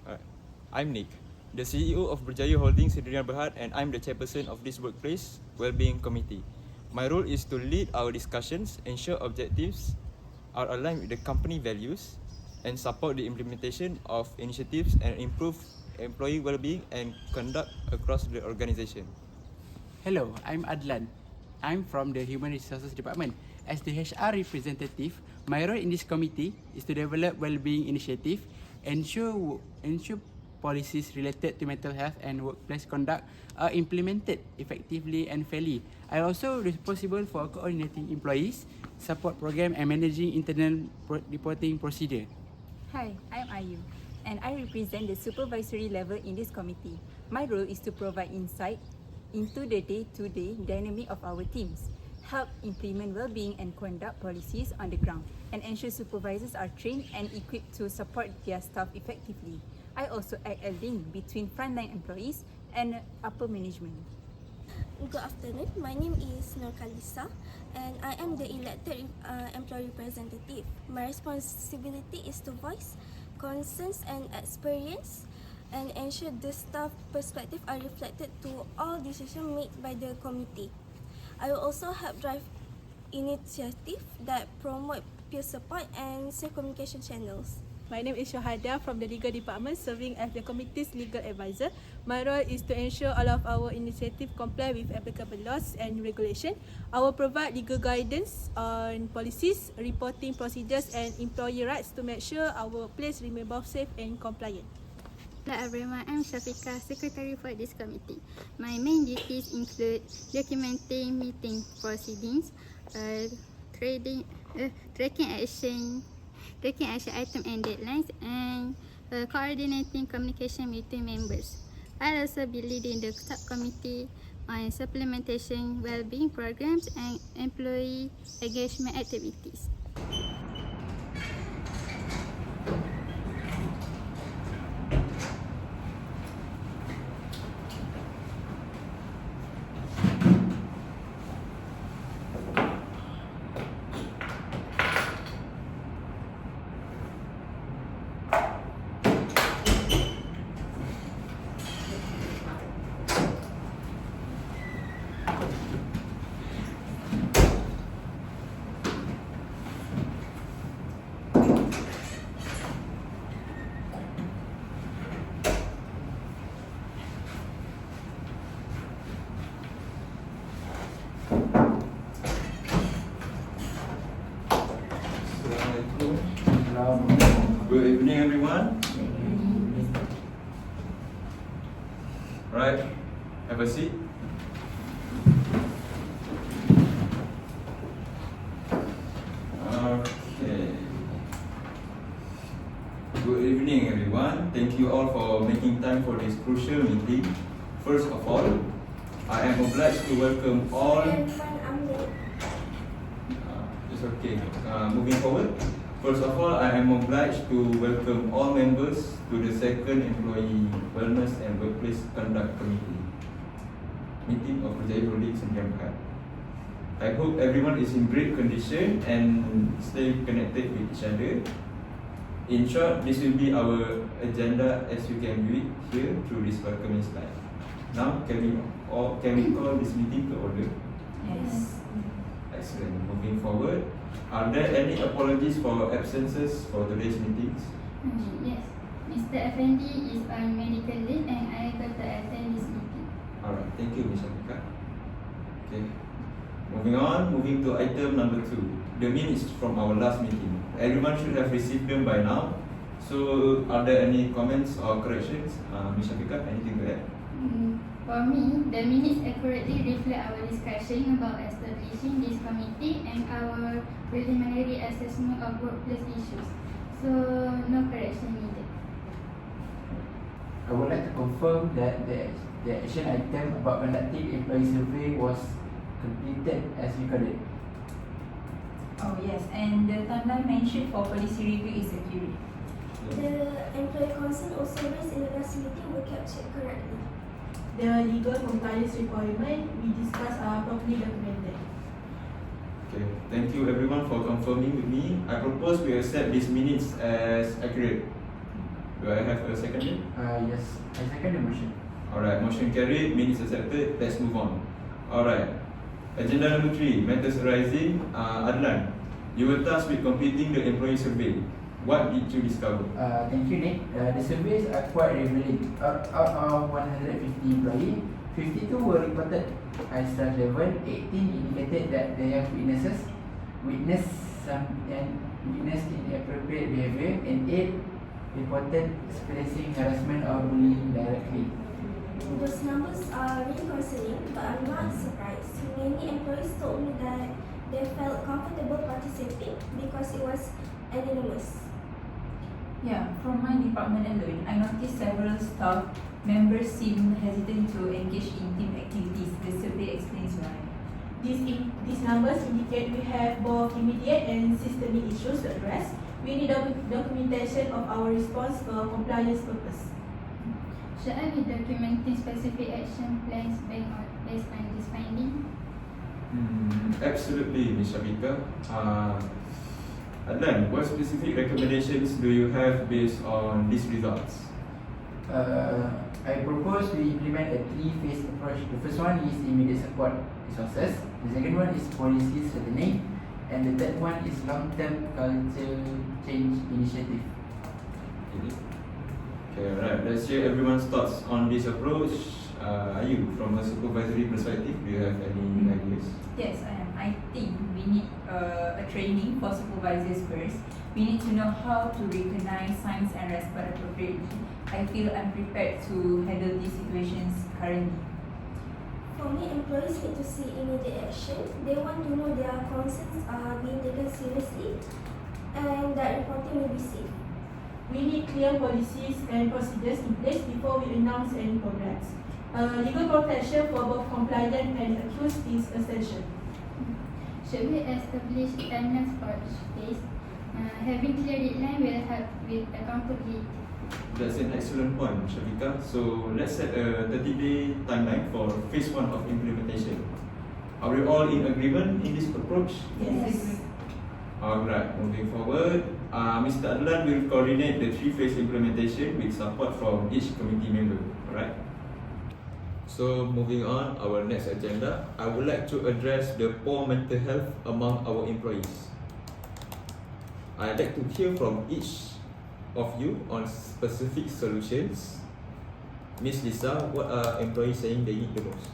Alright. I'm Nick, the CEO of Berjaya Holdings Sdn Berhad, and I'm the chairperson of this workplace wellbeing committee. My role is to lead our discussions, ensure objectives are aligned with the company values, and support the implementation of initiatives and improve employee well-being and conduct across the organization. Hello, I'm Adlan. I'm from the Human Resources Department. As the HR representative, my role in this committee is to develop well-being initiative, ensure policies related to mental health and workplace conduct are implemented effectively and fairly. I am also responsible for coordinating employees, support program and managing internal reporting procedure. Hi, I'm Ayu, and I represent the supervisory level in this committee. My role is to provide insight into the day-to-day dynamic of our teams, help implement well-being and conduct policies on the ground, and ensure supervisors are trained and equipped to support their staff effectively. I also act a link between frontline employees and upper management. Good afternoon, my name is Nur Kalisa and I am the elected employee representative. My responsibility is to voice concerns and experience and ensure the staff perspective are reflected to all decisions made by the committee. I will also help drive initiatives that promote peer support and safe communication channels. My name is Shohada from the Legal Department, serving as the committee's legal advisor. My role is to ensure all of our initiatives comply with applicable laws and regulations. I will provide legal guidance on policies, reporting procedures and employee rights to make sure our workplace remains both safe and compliant. Hello everyone, I'm Shafika, Secretary for this committee. My main duties include documenting meeting proceedings, tracking action item and deadlines, and coordinating communication between members. I'll also be leading the subcommittee on supplementation, well-being programs, and employee engagement activities. Good evening, everyone. Alright, have a seat. Okay. Good evening, everyone. Thank you all for making time for this crucial meeting. First of all, I am obliged to welcome all. It's okay. Moving forward. First of all, I am obliged to welcome all members to the second Employee Wellness and Workplace Conduct Committee meeting of Berjaya Holdings Sdn Berhad. I hope everyone is in great condition and stay connected with each other. In short, this will be our agenda as you can view it here through this welcoming slide. Now, can we call this meeting to order? Yes. Excellent. Moving forward, are there any apologies for absences for today's meetings? Yes, Mr. Effendi is on medical leave and unable to attend this meeting. Alright, thank you, Ms. Shafika. Okay. Moving to item number 2, the minutes from our last meeting. Everyone should have received them by now. So, are there any comments or corrections? Ms. Shafika, anything to add? For me, the minutes accurately reflect our discussion about establishing this committee and our preliminary assessment of workplace issues. So, no correction needed. I would like to confirm that the action item about conducting employee survey was completed as recorded. Oh yes, and the timeline mentioned for policy review is accurate. The employee concern also raised in the last meeting were captured correctly. The legal compliance requirement we discussed are properly documented. Okay, thank you everyone for confirming with me. I propose we accept these minutes as accurate. Do I have a second? Yes, I second the motion. Alright, motion carried, minutes accepted. Let's move on. Alright, agenda number 3, matters arising. Adlan, you were tasked with completing the employee survey. What did you discover? Thank you, Nick. The surveys are quite revealing. Out of 150 employees, 52 were reported high stress level, 18 indicated that they have witnessed inappropriate behavior, and 8 reported experiencing harassment or bullying directly. Those numbers are really concerning, but I'm not surprised. Many employees told me that they felt comfortable participating because it was anonymous. Yeah, from my department alone, I noticed several staff members seem hesitant to engage in team activities. The survey explains why. These numbers indicate we have both immediate and systemic issues to address. We need documentation of our response for compliance purpose. Should I be documenting specific action plans based on this finding? Absolutely, Ms. Shabika. Adlan, what specific recommendations do you have based on these results? I propose we implement a 3-phase approach. The first one is immediate support resources. The second one is policy strengthening, and the third one is long-term culture change initiative. Okay, alright. Let's hear everyone's thoughts on this approach. You, from a supervisory perspective, do you have any ideas? Yes, I am. I think we need a training for supervisors first. We need to know how to recognize signs and respond appropriately. I feel unprepared to handle these situations currently. For me, employees need to see immediate action. They want to know their concerns are being taken seriously and that reporting will be safe. We need clear policies and procedures in place before we announce any programs. Legal protection for both compliant and accused is essential. Should we establish timelines for each phase? Having clear deadline will help with accountability. That's an excellent point, Shabika. So let's set a 30-day timeline for phase 1 of implementation. Are we all in agreement in this approach? Yes. Alright, moving forward, Mr. Adlan will coordinate the 3-phase implementation with support from each committee member. Alright. So moving on, our next agenda, I would like to address the poor mental health among our employees. I'd like to hear from each of you on specific solutions. Miss Lisa, what are employees saying they need the most?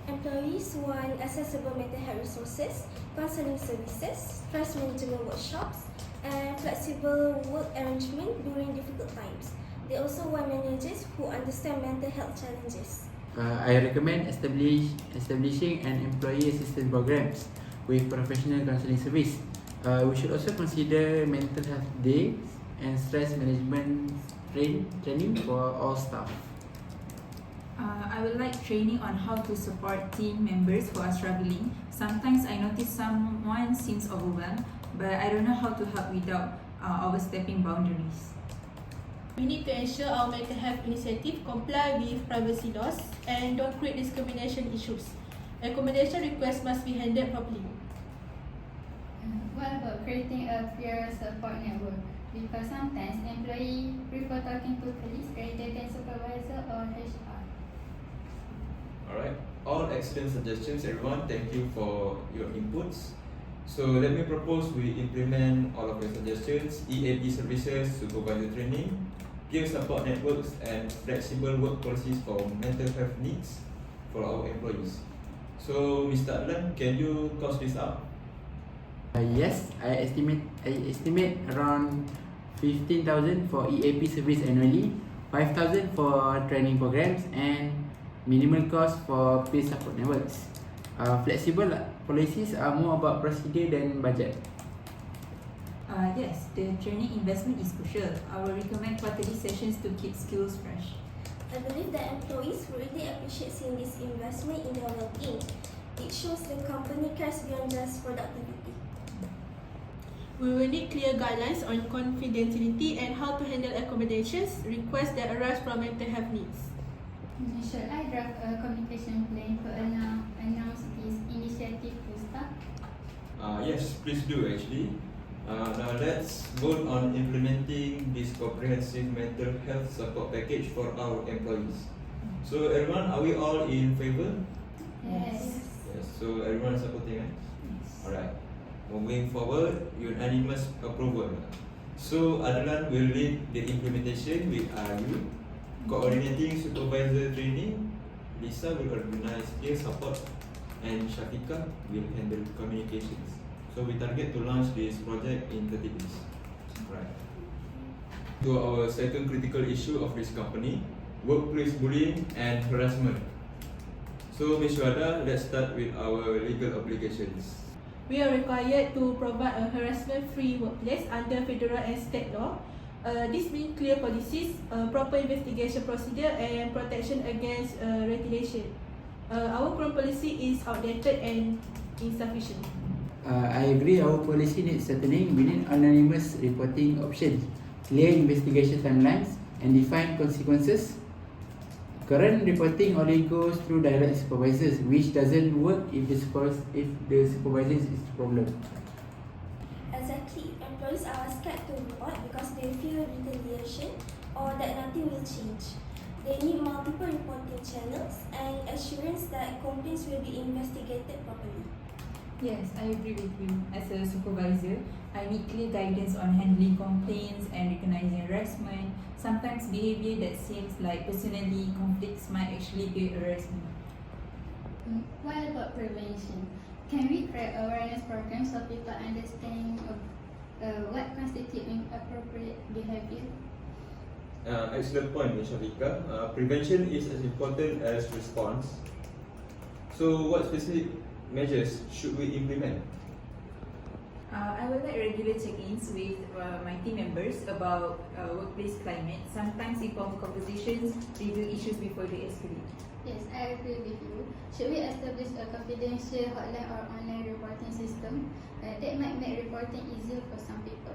Employees want accessible mental health resources, counseling services, stress management workshops, and flexible work arrangement during difficult times. They also want managers who understand mental health challenges. I recommend establishing an employee assistance programs with professional counseling service. We should also consider mental health days and stress management training for all staff. I would like training on how to support team members who are struggling. Sometimes I notice someone seems overwhelmed, but I don't know how to help without overstepping boundaries. We need to ensure our mental health initiative comply with privacy laws and don't create discrimination issues. Accommodation requests must be handled properly. What about creating a peer support network? Because sometimes employees prefer talking to colleagues rather than supervisor or HR. Alright, all excellent suggestions everyone, thank you for your inputs. So let me propose we implement all of your suggestions: EAP services, supervisor training, peer support networks, and flexible work policies for mental health needs for our employees. So Mr. Adlan, can you cost this out? Yes, I estimate around 15,000 for EAP service annually, 5,000 for training programs, and minimal cost for peer support networks. Flexible policies are more about procedure than budget. Yes, the training investment is crucial. I will recommend quarterly sessions to keep skills fresh. I believe that employees will really appreciate seeing this investment in their well-being. It shows the company cares beyond just productivity. We will need clear guidelines on confidentiality and how to handle accommodations requests that arise from mental health needs. Should I draft a communication plan to announce this initiative to staff? Yes, please do actually. Now let's vote on implementing this comprehensive mental health support package for our employees. So everyone, are we all in favor? Yes. Yes. So everyone is supporting, right? Alright. Moving forward, unanimous approval. So Adlan will lead the implementation with Ayu, coordinating supervisor training. Lisa will organize peer support, and Shafiqah will handle communications. So we target to launch this project in 30 days. Right. To our second critical issue of this company, workplace bullying and harassment. So Ms. Shwada, let's start with our legal obligations. We are required to provide a harassment-free workplace under federal and state law. This means clear policies, proper investigation procedure, and protection against retaliation. Our current policy is outdated and insufficient. I agree our policy needs strengthening. We need anonymous reporting options, clear investigation timelines, and defined consequences. Current reporting only goes through direct supervisors, which doesn't work if the supervisor is the problem. Exactly. Employees are scared to report because they fear retaliation or that nothing will change. They need multiple reporting channels and assurance that complaints will be investigated properly. Yes, I agree with you. As a supervisor, I need clear guidance on handling complaints and recognizing harassment. Sometimes behavior that seems like personally conflicts might actually be harassment. What about prevention? Can we create awareness programs so people understand what constitutes inappropriate behavior? Excellent point, Ms. Shafiqah. Prevention is as important as response. So what specific measures should we implement? I would like regular check-ins with my team members about workplace climate. Sometimes informal conversations review issues before they escalate. Yes, I agree with you. Should we establish a confidential hotline or online reporting system? That might make reporting easier for some people.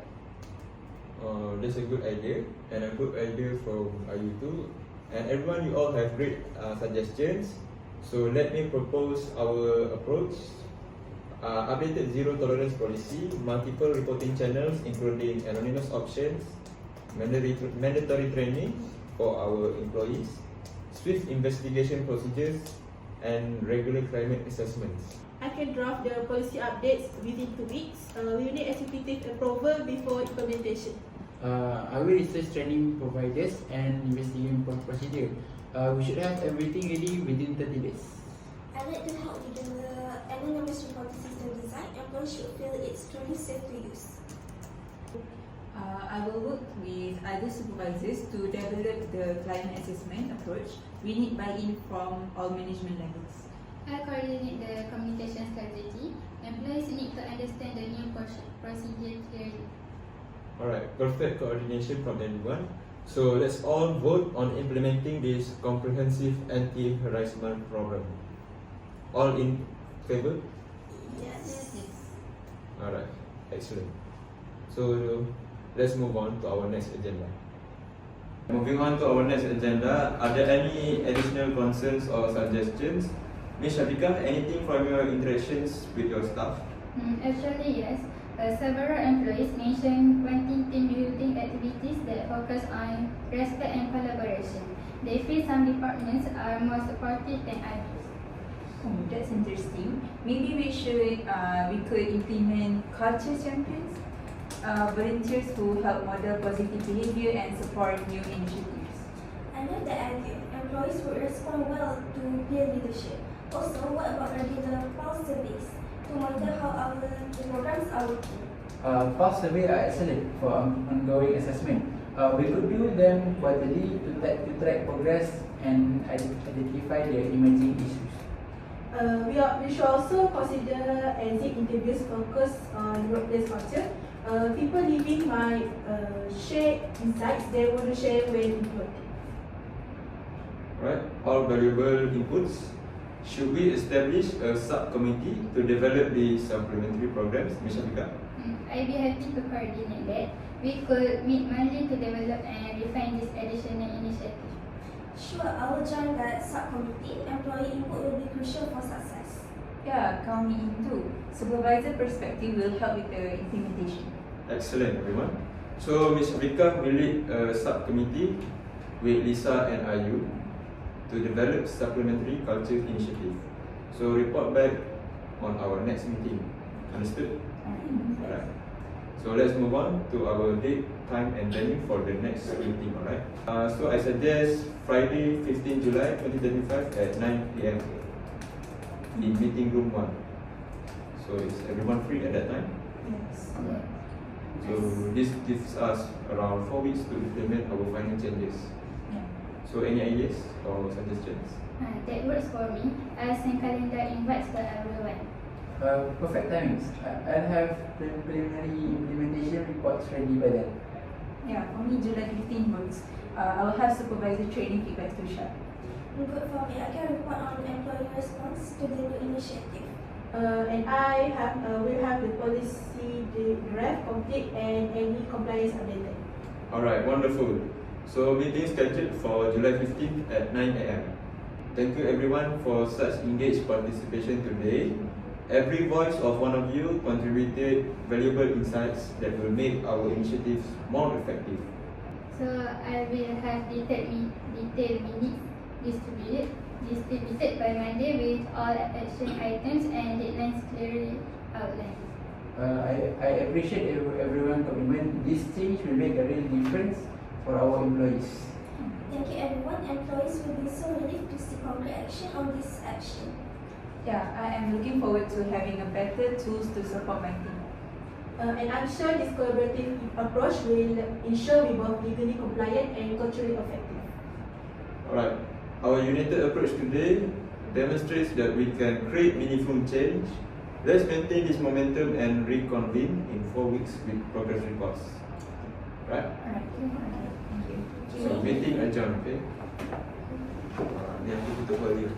That's a good idea, and a good idea from you too. And everyone, you all have great suggestions. So let me propose our approach. Updated zero tolerance policy, multiple reporting channels including anonymous options, mandatory training for our employees, swift investigation procedures, and regular climate assessments. I can draft the policy updates within 2 weeks. We need executive approval before implementation. I will research training providers and investigation procedure. We should have everything ready within 30 days. I'd like to help with the anonymous reporting system design. Employees should feel it's truly safe to use. I will work with other supervisors to develop the climate assessment approach. We need buy-in from all management levels. I coordinate the communication strategy. Employees need to understand the new procedure clearly. Alright, perfect coordination from everyone. So let's all vote on implementing this comprehensive anti-harassment program. All in favor? Yes. Alright, excellent. So let's move on to our next agenda. Moving on to our next agenda, are there any additional concerns or suggestions? Ms. Shafiqah, anything from your interactions with your staff? Actually, yes. Several employees mentioned wanting team building activities that focus on respect and collaboration. They feel some departments are more supportive than others. That's interesting. Maybe we could implement culture champions, volunteers who help model positive behavior and support new initiatives. I know that idea. Employees would respond well to peer leadership. Also, what about regular pulse surveys to monitor how our programs are working? Pulse survey are excellent for ongoing assessment. We could do them quarterly to track progress and identify the emerging issues. We should also consider exit interviews focused on workplace culture. People leaving might share insights they want to share when employed. Right, all valuable inputs. Should we establish a subcommittee to develop the supplementary programs, Ms. Shafiqah? I'd be happy to coordinate that. We could meet monthly to develop and refine this additional initiative. Sure, I will join that subcommittee. Employee input will be crucial for success. Yeah, count me in too. Supervisor perspective will help with the implementation. Excellent, everyone. So, Ms. Rika will lead a subcommittee with Lisa and Ayu to develop supplementary culture initiative. So, report back on our next meeting. Understood? Alright. So, let's move on to our date, time, and venue for the next meeting. Alright. So, I suggest Friday, 15 July 2025 at 9 PM in meeting room 1. So, is everyone free at that time? Yes. Alright. So this gives us around 4 weeks to implement our final changes. So any ideas or suggestions? That works for me. I'll send calendar invites for everyone. Perfect timings. I'll have the preliminary implementation reports ready by then. Yeah, for me, July 15 works. I will have supervisor training feedback to share. Good for me. I can report on employee response to the new initiative. And I will have the policy draft complete and any compliance updated. Alright, wonderful. So meeting scheduled for July 15th at 9 AM. Thank you everyone for such engaged participation today. Every voice of one of you contributed valuable insights that will make our initiatives more effective. So I will have detailed minutes distributed by Monday with all action items and deadlines clearly outlined. I appreciate everyone's commitment. This change will make a real difference for our employees. Thank you everyone. Employees will be so relieved to see concrete action on this action. Yeah, I am looking forward to having a better tools to support my team. And I'm sure this collaborative approach will ensure we both legally compliant and culturally effective. Alright, our united approach today demonstrates that we can create meaningful change. Let's maintain this momentum and reconvene in 4 weeks with progress reports. Right? Alright, thank you. So meeting adjourned, okay? Ni aku tutup earlier.